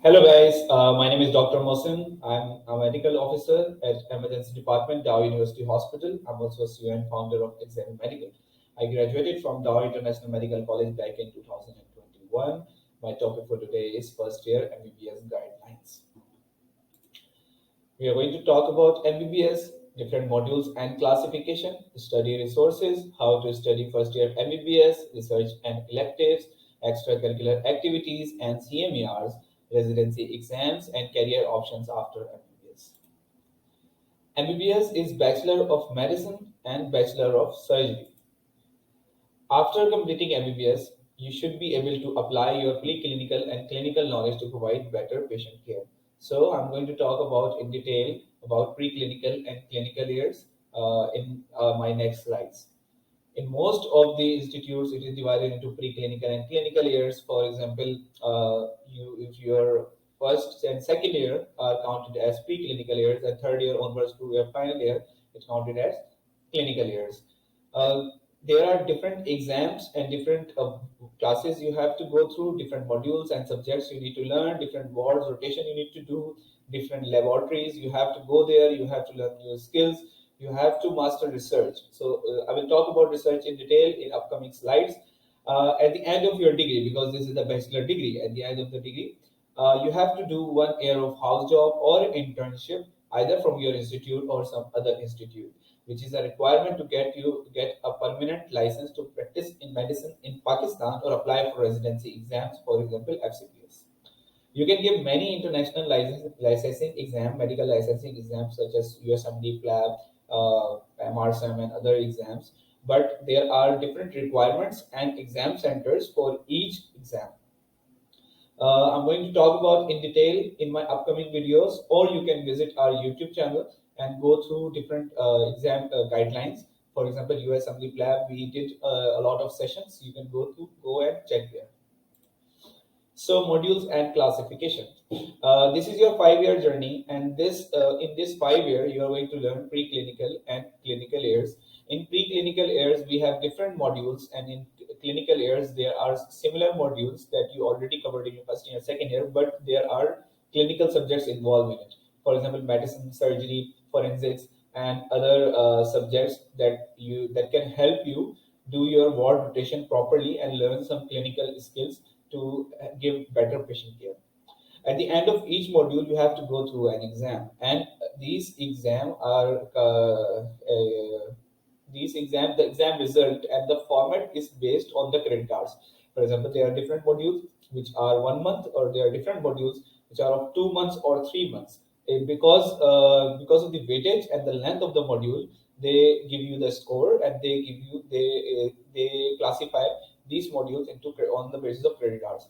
Hello guys, my name is Dr. Mohsin. I'm a medical officer at Emergency Department, Dow University Hospital. I'm also a CEO and founder of Excemy Medical. I graduated from Dow International Medical College back in 2021. My topic for today is first year MBBS guidelines. We are going to talk about MBBS, different modules and classification, study resources, how to study first year MBBS, research and electives, extracurricular activities and CMERs, residency exams and career options after MBBS. MBBS is Bachelor of Medicine and Bachelor of Surgery. After completing MBBS, you should be able to apply your preclinical and clinical knowledge to provide better patient care. So I'm going to talk about in detail about preclinical and clinical years in my next slides. In most of the institutes, it is divided into preclinical and clinical years. For example, if your first and second year are counted as preclinical years, and third year onwards to your final year, it's counted as clinical years. Uh, there are different exams and different classes you have to go through, different modules and subjects you need to learn, different wards rotation you need to do, different laboratories you have to go there, you have to learn new skills, you have to master research. So I will talk about research in detail in upcoming slides. At the end of your degree, because this is a bachelor degree, at the end of the degree, you have to do 1 year of house job or internship either from your institute or some other institute, which is a requirement to get a permanent license to practice in medicine in Pakistan or apply for residency exams, for example, FCPS. You can give many international licensing exam, medical licensing exams such as USMD, PLAB, MRSAM, and other exams. But there are different requirements and exam centers for each exam. I'm going to talk about in detail in my upcoming videos, or you can visit our YouTube channel and go through different exam guidelines. For example, USMD PLAB, we did a lot of sessions. You can go and check there. So modules and classification. This is your 5 year journey, and this in this 5 year you are going to learn preclinical and clinical years. In preclinical years we have different modules, and in clinical years there are similar modules that you already covered in your first year, second year, but there are clinical subjects involved in it. For example, medicine, surgery, forensics, and other subjects that can help you do your ward rotation properly and learn some clinical skills to give better patient care. At the end of each module, you have to go through an exam, and the exam result and the format is based on the credit cards. For example, there are different modules which are 1 month, or there are different modules which are of 2 months or 3 months. Because of the weightage and the length of the module, they give you the score, and they classify these modules into on the basis of credit hours.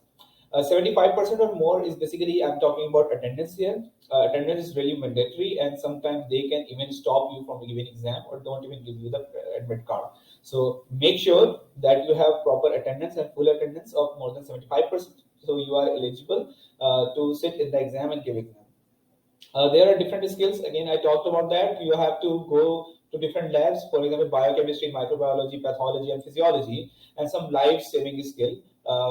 75% or more is basically, I'm talking about attendance here. Attendance is really mandatory, and sometimes they can even stop you from giving exam or don't even give you the admit card. So make sure that you have proper attendance and full attendance of more than 75%, so you are eligible to sit in the exam and give exam. There are different skills. Again, I talked about that. You have to go to different labs, for example, biochemistry, microbiology, pathology, and physiology, and some life-saving skill.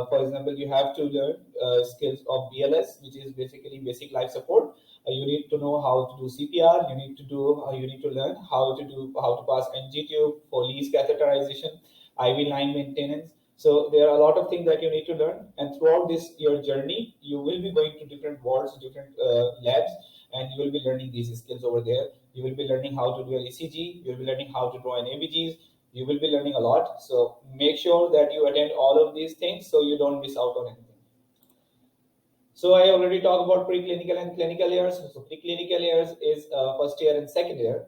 For example, you have to learn skills of BLS, which is basically basic life support. You need to know how to do CPR. You need to learn how to pass NG tube for lease catheterization, IV line maintenance. So there are a lot of things that you need to learn, and throughout this your journey, you will be going to different wards, different labs, and you will be learning these skills over there. You will be learning how to do an ECG. You will be learning how to draw an ABGs. You will be learning a lot. So make sure that you attend all of these things so you don't miss out on anything. So I already talked about preclinical and clinical years. So preclinical years is first year and second year.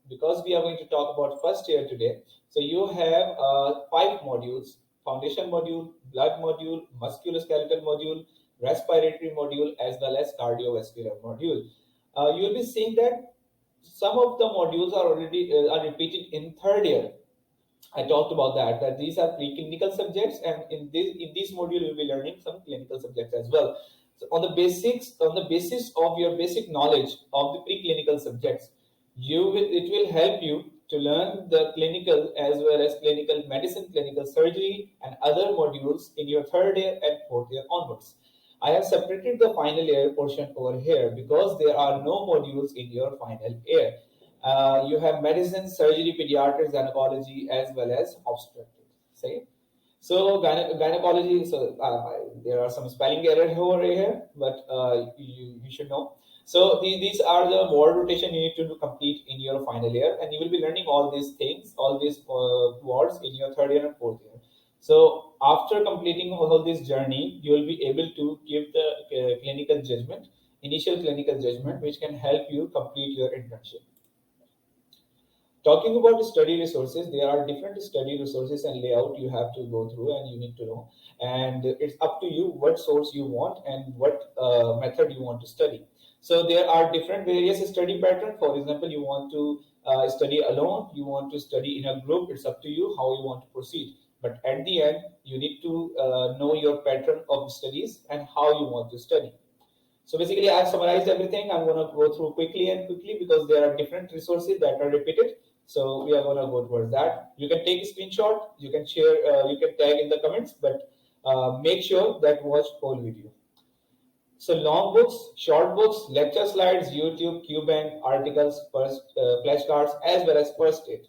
Because we are going to talk about first year today, so you have 5 modules: foundation module, blood module, musculoskeletal module, respiratory module, as well as cardiovascular module. You'll be seeing that some of the modules are already are repeated in third year. I talked about that these are preclinical subjects, and in this module you'll be learning some clinical subjects as well. So on the basis of your basic knowledge of the preclinical subjects, it will help you to learn the clinical as well as clinical medicine, clinical surgery, and other modules in your third year and fourth year onwards. I have separated the final year portion over here because there are no modules in your final year. You have medicine, surgery, pediatrics, gynecology, as well as obstetrics. Say. So gynecology. So there are some spelling errors over here, but you should know. So these are the word rotation you need to complete in your final year, and you will be learning all these things, all these words in your third year and fourth year. So after completing all this journey, you will be able to give the clinical judgment, initial clinical judgment, which can help you complete your internship. Talking about the study resources, there are different study resources and layout you have to go through and you need to know. And it's up to you what source you want and what method you want to study. So there are different various study patterns. For example, you want to study alone, you want to study in a group. It's up to you how you want to proceed. But at the end, you need to know your pattern of studies and how you want to study. So basically, I've summarized everything. I'm going to go through quickly because there are different resources that are repeated. So we are going to go towards that. You can take a screenshot. You can share. You can tag in the comments, but make sure that watch whole video. So long books, short books, lecture slides, YouTube, QBank, articles, flashcards, as well as first aid.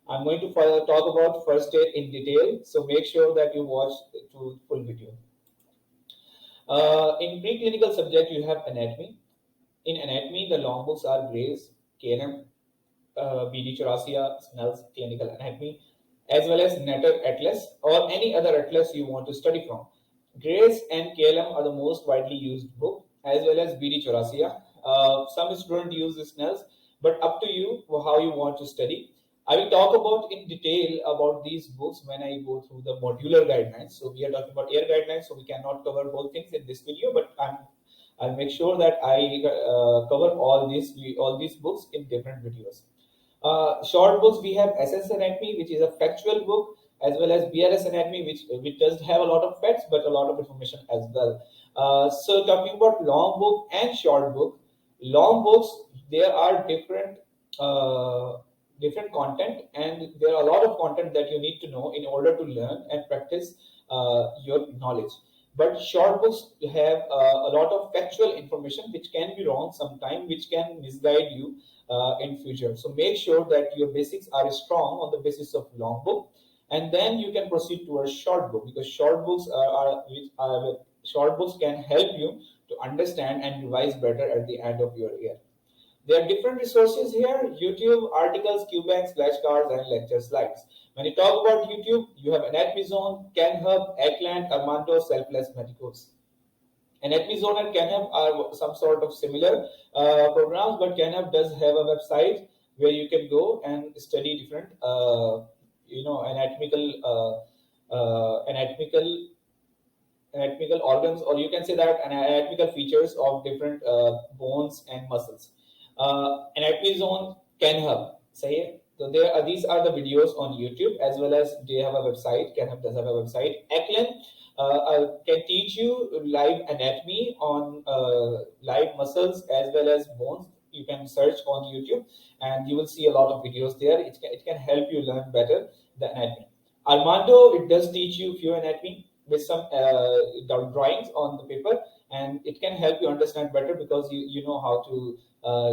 I'm going to talk about first aid in detail. So make sure that you watch the full video. In preclinical subject, you have anatomy. In anatomy, the long books are Gray's, KNM, BD Chaurasia, Snell's Clinical Anatomy, as well as Netter Atlas or any other atlas you want to study from. Gray's and KLM are the most widely used book, as well as BD Chaurasia. Some students use the Snell's, but up to you how you want to study. I will talk about in detail about these books when I go through the modular guidelines. So we are talking about year guidelines, so we cannot cover whole things in this video, but I'll make sure that I cover all these books in different videos. Short books, we have SS Anatomy, which is a factual book, as well as BRS Anatomy, which does have a lot of facts but a lot of information as well. So talking about long book and short book, long books, there are different content, and there are a lot of content that you need to know in order to learn and practice your knowledge. But short books have a lot of factual information which can be wrong sometime, which can misguide you in future. So make sure that your basics are strong on the basis of long book, and then you can proceed towards short book, because short books can help you to understand and revise better at the end of your year. There are different resources here: YouTube, articles, QBanks, flashcards, and lecture slides. When you talk about YouTube, you have Anatomy Zone, CanHub, Eggland, Armando, Selfless Medicos. Anatomy Zone and CanHub are some sort of similar programs, but CanHub does have a website where you can go and study different, anatomical organs, or you can say that anatomical features of different bones and muscles. Anatomy Zone, CanHub. Say so these are the videos on YouTube, as well as they have a website. CanHub does have a website. Eklund can teach you live anatomy on live muscles as well as bones. You can search on YouTube and you will see a lot of videos there. It can help you learn better the anatomy. Armando, it does teach you few anatomy with some drawings on the paper, and it can help you understand better because you know how to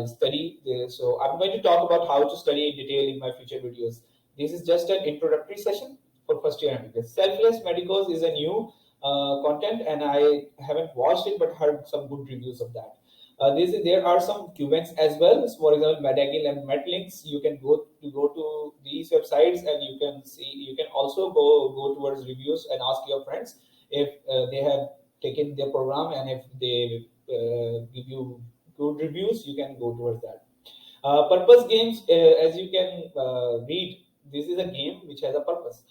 study this. So I'm going to talk about how to study in detail in my future videos. This is just an introductory session for first year MBBS. Selfless Medicos is a new content, and I haven't watched it but heard some good reviews of that. There are some QBanks as well. So for example, Medagil and MedLinks. You can go to these websites, and you can see. You can also go towards reviews and ask your friends if they have taken their program, and if they give you good reviews, you can go towards that. Purpose games, as you can read, this is a game which has a purpose.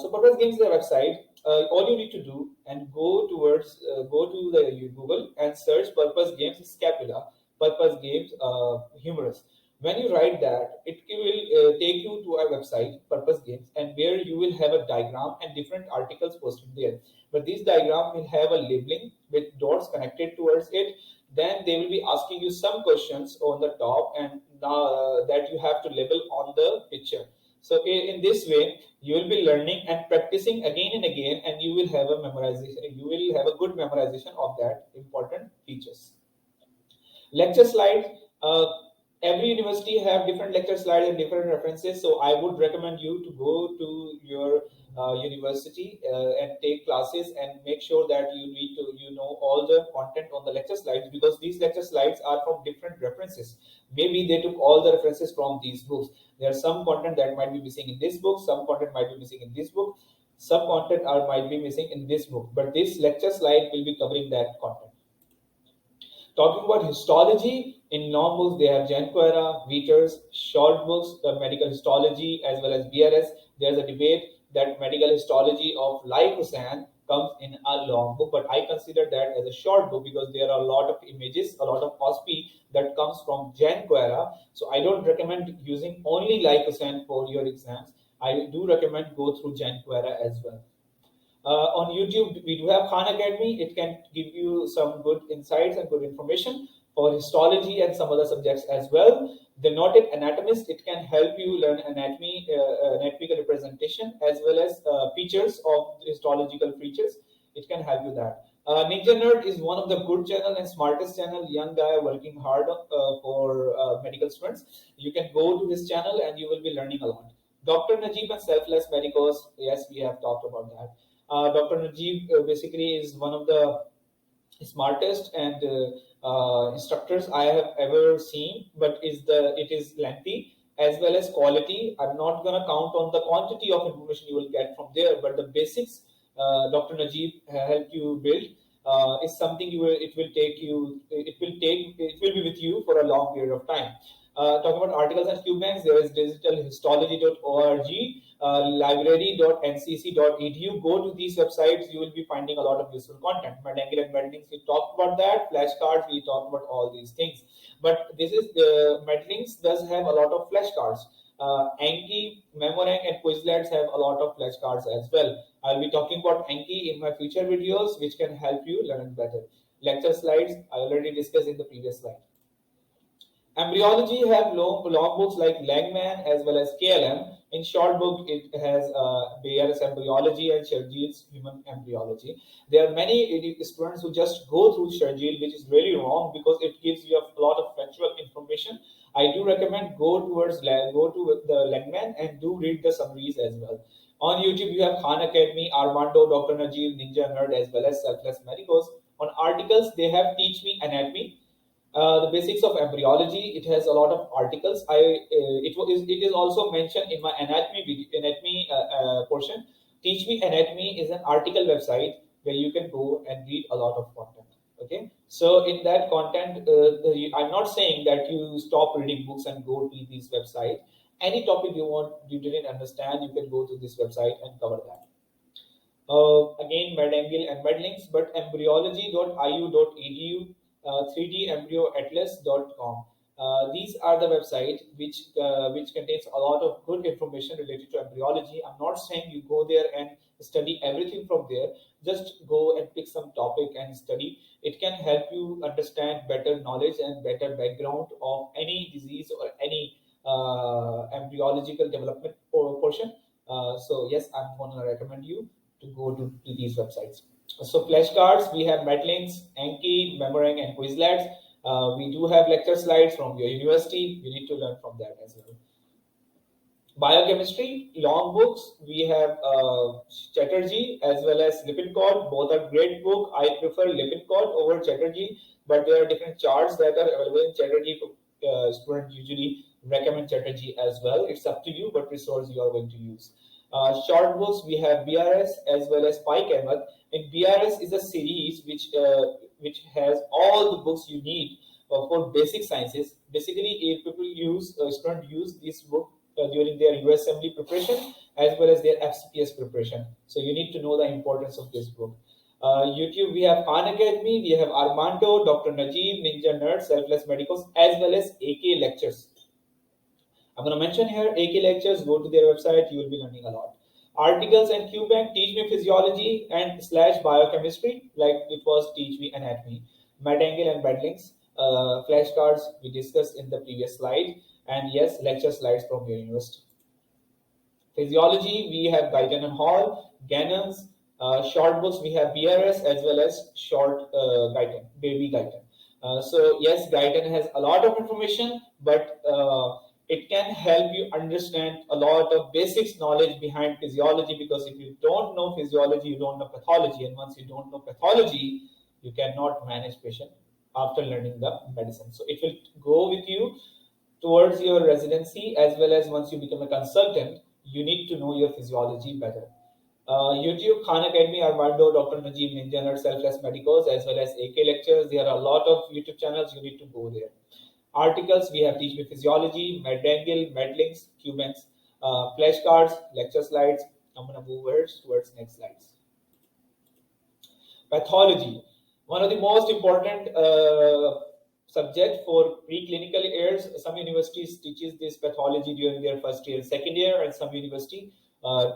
So Purpose Games is a website. All you need to do and go to the Google and search Purpose Games Scapula, Purpose Games Humorous. When you write that, it will take you to a website, Purpose Games, and where you will have a diagram and different articles posted there. But this diagram will have a labeling with dots connected towards it. Then they will be asking you some questions on the top, and that you have to label on the picture. So in this way, you will be learning and practicing again and again, and you will have a memorization. You will have a good memorization of that important features. Lecture slides. Every university have different lecture slides and different references. So I would recommend you to go to your university and take classes and make sure that you know all the content on the lecture slides, because these lecture slides are from different references. Maybe they took all the references from these books. There are some content that might be missing in this book, some content might be missing in this book, some content might be missing in this book, but this lecture slide will be covering that content. Talking about histology, in long books they have Janquera, Veters, short books, the medical histology as well as BRS. There's a debate that medical histology of Lycosan comes in a long book, but I consider that as a short book because there are a lot of images, a lot of OSPI that comes from Janquera. So I don't recommend using only Lycosan for your exams. I do recommend go through Janquera as well. On YouTube, we do have Khan Academy. It can give you some good insights and good information for histology and some other subjects as well. The Noted Anatomist, it can help you learn anatomy, anatomical representation, as well as features of histological features. It can help you that. Ninja Nerd is one of the good channel and smartest channel, young guy working hard for medical students. You can go to his channel and you will be learning a lot. Dr. Najib and Selfless Medicos, yes, we have talked about that. Dr. Najib basically is one of the smartest and instructors I have ever seen, but it is lengthy as well as quality. I'm not gonna count on the quantity of information you will get from there, but the basics Dr. Najib helped you build is something it will be with you for a long period of time. Talking about articles and Q banks, there is digitalhistology.org, library.ncc.edu. Go to these websites, you will be finding a lot of useful content. Medangle and Medlinks, we talked about that. Flashcards, we talked about all these things. But this is the Medlinks does have a lot of flashcards. Anki, Memorang, and Quizlets have a lot of flashcards as well. I'll be talking about Anki in my future videos, which can help you learn better. Lecture slides, I already discussed in the previous slide. Embryology have long books like Langman as well as KLM. In short book, it has BRS embryology and Shergill's human embryology. There are many students who just go through Shergill, which is really wrong because it gives you a lot of factual information. I do recommend go to the Langman and do read the summaries as well. On YouTube, you have Khan Academy, Armando, Dr. Najib, Ninja Nerd, as well as Selfless Medicos. On articles, they have Teach Me Anatomy, the basics of embryology. It has a lot of articles. It is also mentioned in my anatomy portion. Teach Me Anatomy is an article website where you can go and read a lot of content. Okay, so in that content, I'm not saying that you stop reading books and go to this website. Any topic you didn't understand, you can go to this website and cover that. Again, Medangle and Medlinks, but embryology.iu.edu, 3dembryoatlas.com. These are the websites which contains a lot of good information related to embryology. I'm not saying you go there and study everything from there. Just go and pick some topic and study. It can help you understand better knowledge and better background of any disease or any embryological development portion. So yes, I'm going to recommend you to go to these websites. So flashcards, we have Medlinks, Anki, Memorang, and Quizlets. We do have lecture slides from your university. You need to learn from that as well. Biochemistry, long books. We have Chatterjee as well as Lippincott. Both are great book. I prefer Lippincott over Chatterjee, but there are different charts that are available in Chatterjee. Students usually recommend Chatterjee as well. It's up to you what resource you are going to use. Short books, we have BRS as well as Pike Ahmed. And BRS is a series which has all the books you need for basic sciences. Basically, if people students use this book during their US Assembly preparation as well as their FCPS preparation. So you need to know the importance of this book. YouTube, we have Khan Academy, we have Armando, Dr. Najib, Ninja Nerd, Selfless Medicals, as well as AK Lectures. I'm going to mention here AK Lectures. Go to their website. You will be learning a lot. Articles and QBank, Teach Me Physiology and / Biochemistry, like it was Teach Me Anatomy. Medangle and Medlinks, flashcards we discussed in the previous slide. And yes, lecture slides from your university. Physiology, we have Guyton and Hall, Gannon's. Short books, we have BRS as well as short Guyton, baby Guyton. So yes, Guyton has a lot of information, but it can help you understand a lot of basics knowledge behind physiology, because if you don't know physiology, you don't know pathology, and once you don't know pathology, you cannot manage patient after learning the medicine. So it will go with you towards your residency, as well as once you become a consultant, you need to know your physiology better. YouTube, Khan Academy, Armando, Dr. Najib Ninja, Selfless Medicals, as well as AK Lectures. There are a lot of YouTube channels, you need to go there. Articles, we have Teach Me Physiology, MedAngle, MedLinks, Cubans, flashcards, lecture slides. I'm going to move towards next slides. Pathology, one of the most important subject for preclinical years. Some universities teaches this pathology during their first year, second year, and some university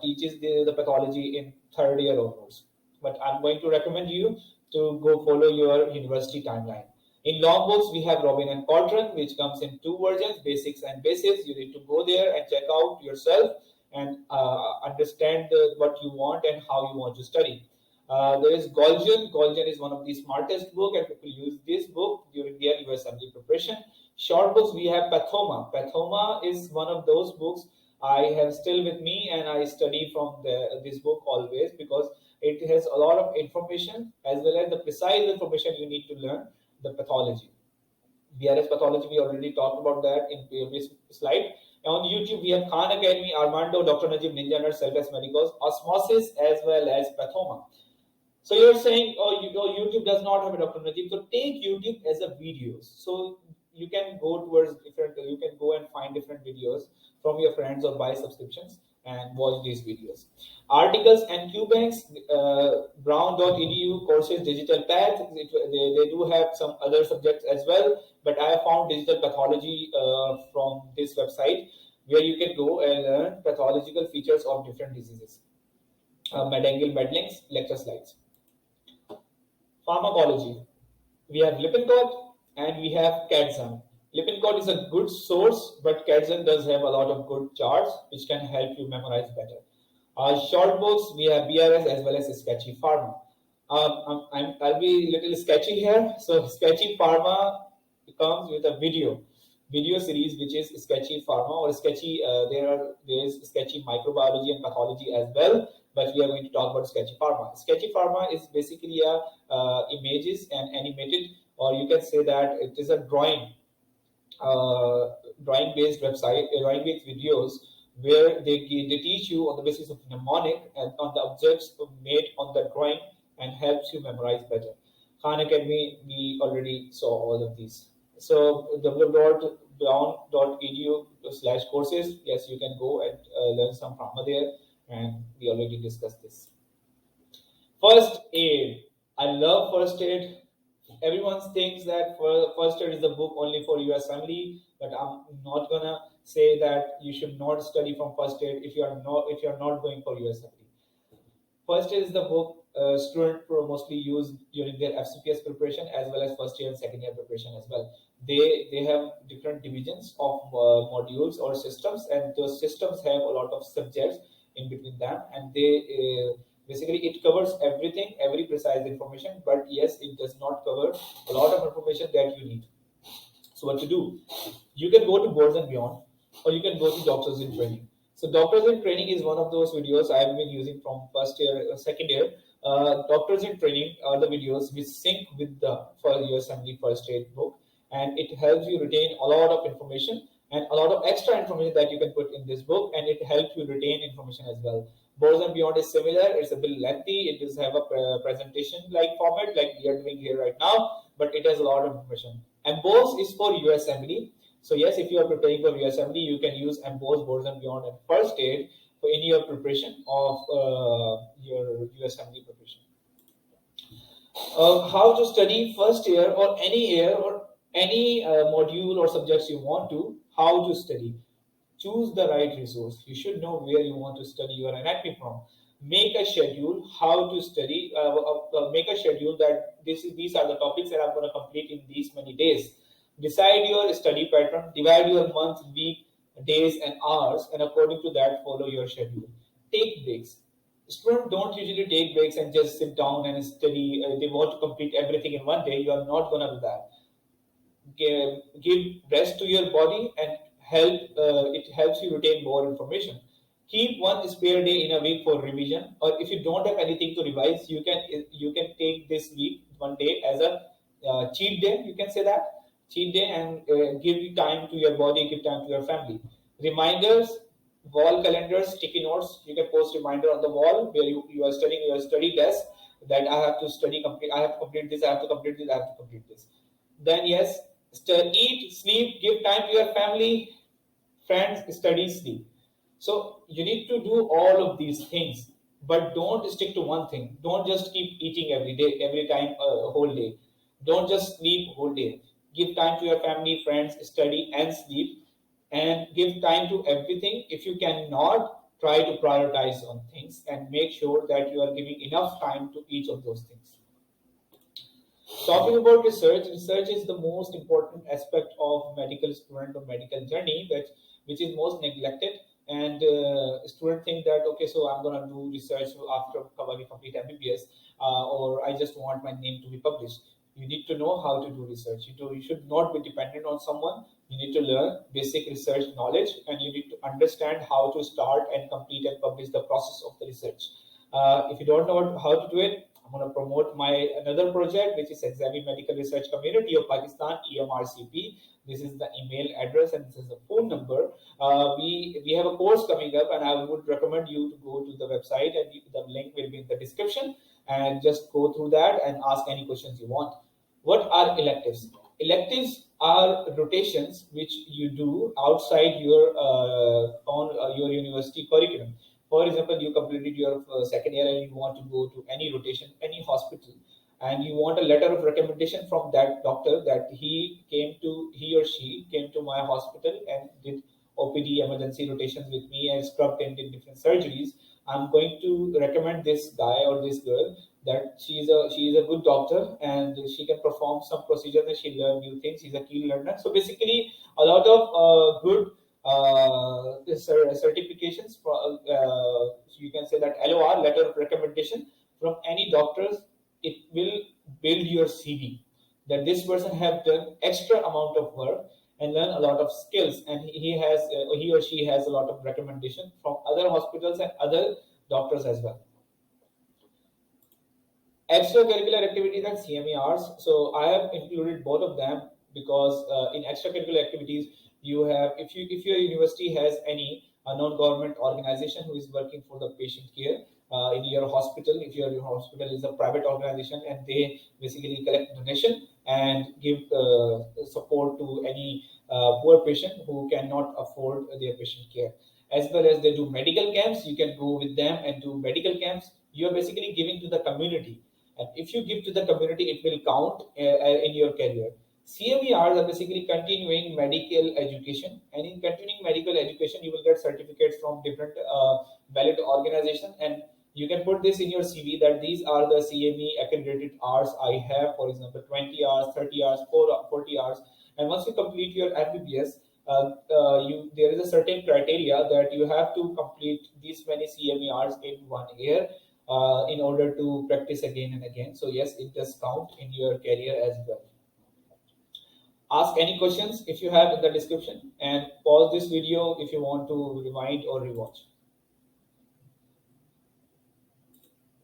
teaches the pathology in third year onwards. But I'm going to recommend you to go follow your university timeline. In long books, we have Robin and Cauldron, which comes in two versions, basics and basis. You need to go there and check out yourself and understand what you want and how you want to study. There is Golgian. Golgian is one of the smartest book, and people use this book during their USMLE preparation. Short books, we have Pathoma. Pathoma is one of those books I have still with me, and I study from this book always, because it has a lot of information as well as the precise information you need to learn the pathology. BRS pathology, we already talked about that in previous slide. On YouTube, we have Khan Academy, Armando, Dr. Najib Ninja, Selfless Medicals, Osmosis, as well as Pathoma. So you're saying, oh, YouTube does not have a Dr. Najib. So take YouTube as a videos. So you can go towards different, you can go and find different videos from your friends or buy subscriptions and watch these videos. Articles and QBanks, brown.edu, courses, digital path. They do have some other subjects as well, but I have found digital pathology from this website, where you can go and learn pathological features of different diseases. MedAngle, MedLinks, lecture slides. Pharmacology, we have Lippincott and we have Kaizen. Lippincott is a good source, but Kaizen does have a lot of good charts which can help you memorize better. Short books, we have BRS as well as Sketchy Pharma. I'll be a little sketchy here. So Sketchy Pharma comes with a video series, which is Sketchy Pharma or Sketchy. There is Sketchy Microbiology and Pathology as well, but we are going to talk about Sketchy Pharma. Sketchy Pharma is basically a images and animated, or you can say that it is a drawing based website, drawing based videos, where they teach you on the basis of mnemonic and on the objects made on the drawing, and helps you memorize better. Khan Academy, we already saw all of these. So www.brown.edu/courses, yes, you can go and learn some pharma there, and we already discussed this. First aid, I love first aid. Everyone thinks that first aid is a book only for USMLE, but I'm not gonna say that you should not study from first aid if you are not going for USMLE. First aid is the book students mostly use during their FCPS preparation, as well as first year and second year preparation as well. They have different divisions of modules or systems, and those systems have a lot of subjects in between them, and they basically it covers everything, every precise information, but yes, it does not cover a lot of information that you need. So what to do? You can go to Boards and Beyond, or you can go to Doctors in Training. So Doctors in Training is one of those videos I have been using from first year, second year. Doctors in Training are the videos which sync with the USMLE first aid book, and it helps you retain a lot of information and a lot of extra information that you can put in this book, and it helps you retain information as well. Boards and Beyond is similar. It's a bit lengthy. It does have a presentation like format like we are doing here right now, but it has a lot of information. MBBS is for USMLE. So yes, if you are preparing for USMLE, you can use MBBS, Boards and Beyond, and first aid for any your preparation of your USMLE preparation. How to study first year or any module or subjects you want to, how to study. Choose the right resource. You should know where you want to study your anatomy from. Make a schedule how to study. Make a schedule that these are the topics that I'm going to complete in these many days. Decide your study pattern. Divide your month, week, days and hours, and according to that follow your schedule. Take breaks. Students don't usually take breaks and just sit down and study. They want to complete everything in one day. You are not going to do that. Give rest to your body and it helps you retain more information. Keep one spare day in a week for revision, or if you don't have anything to revise, you can take this week one day as a cheat day, you can say that, cheat day, and give time to your body, give time to your family. Reminders, wall calendars, sticky notes. You can post reminder on the wall where you are studying your study desk, that I have to study complete, I have to complete this, I have to complete this, I have to complete this. Then yes, eat, sleep, give time to your family, friends, study, sleep. So you need to do all of these things, but don't stick to one thing. Don't just keep eating every day, every time, whole day. Don't just sleep whole day. Give time to your family, friends, study, and sleep, and give time to everything. If you cannot, try to prioritize on things and make sure that you are giving enough time to each of those things. Talking about research, research is the most important aspect of medical student or medical journey, which is most neglected. And students think that, okay, so I'm going to do research after we complete MBBS, or I just want my name to be published. You need to know how to do research. You should not be dependent on someone. You need to learn basic research knowledge, and you need to understand how to start and complete and publish the process of the research. If you don't know how to do it, I'm going to promote my another project, which is Excemy Medical Research Community of Pakistan, EMRCP. This is the email address and this is the phone number. We have a course coming up, and I would recommend you to go to the website, and the link will be in the description, and just go through that and ask any questions you want. What are electives? Electives are rotations which you do outside your your university curriculum. For example, you completed your second year and you want to go to any rotation, any hospital, and you want a letter of recommendation from that doctor that he or she came to my hospital and did OPD emergency rotations with me and scrubbed and did different surgeries. I'm going to recommend this guy or this girl that she is a good doctor and she can perform some procedures and she learn new things. She's a keen learner. So basically, a lot of good certifications for you can say that LOR, letter of recommendation, from any doctors. It will build your CV that this person have done extra amount of work and learn a lot of skills, and he or she has a lot of recommendation from other hospitals and other doctors as well. Extracurricular activities and CMERs. So I have included both of them because in extracurricular activities, you have, if your university has any non-government organization who is working for the patient care in your hospital, if your hospital is a private organization and they basically collect donation and give support to any poor patient who cannot afford their patient care, as well as they do medical camps, you can go with them and do medical camps. You are basically giving to the community, and if you give to the community, it will count in your career. CMERs are basically continuing medical education, and in continuing medical education, you will get certificates from different valid organizations, and you can put this in your CV that these are the CME accredited hours I have. For example, 20 hours, 30 hours, 40 hours, and once you complete your MBBS, there is a certain criteria that you have to complete these many CMERs in 1 year in order to practice again and again. So yes, it does count in your career as well. Ask any questions if you have in the description, and pause this video if you want to rewind or rewatch.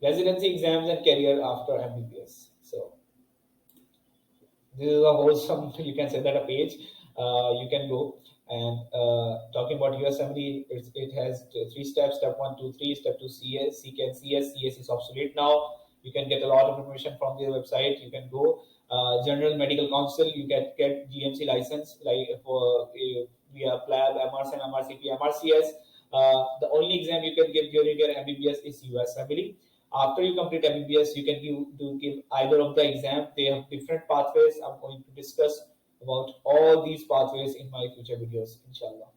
Residency exams and career after MBBS. So this is a wholesome, you can say that, a page. You can go and talking about USMLE, it has 3 steps: step 1, 2, 3. Step 2, CS, CK, CS is obsolete now. You can get a lot of information from their website. You can go General Medical Council. You can get DMC license, like for we apply MRCM, MRCP, MRCS. The only exam you can give during your MBBS is USMLE. After you complete MBBS, you can give either of the exam. They have different pathways. I'm going to discuss about all these pathways in my future videos, inshallah.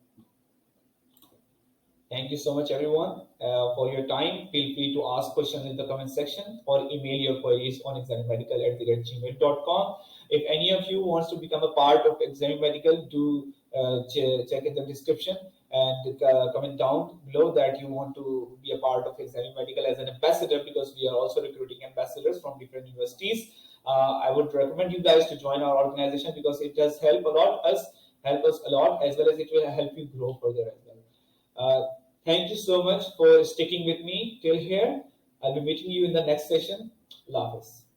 Thank you so much, everyone, for your time. Feel free to ask questions in the comment section or email your queries on exammedical@gmail.com. If any of you wants to become a part of Examy Medical, do check in the description and comment down below that you want to be a part of Examy Medical as an ambassador, because we are also recruiting ambassadors from different universities. I would recommend you guys to join our organization because it does help a lot help us a lot, as well as it will help you grow further as well. Thank you so much for sticking with me till here. I'll be meeting you in the next session. Allah Hafiz.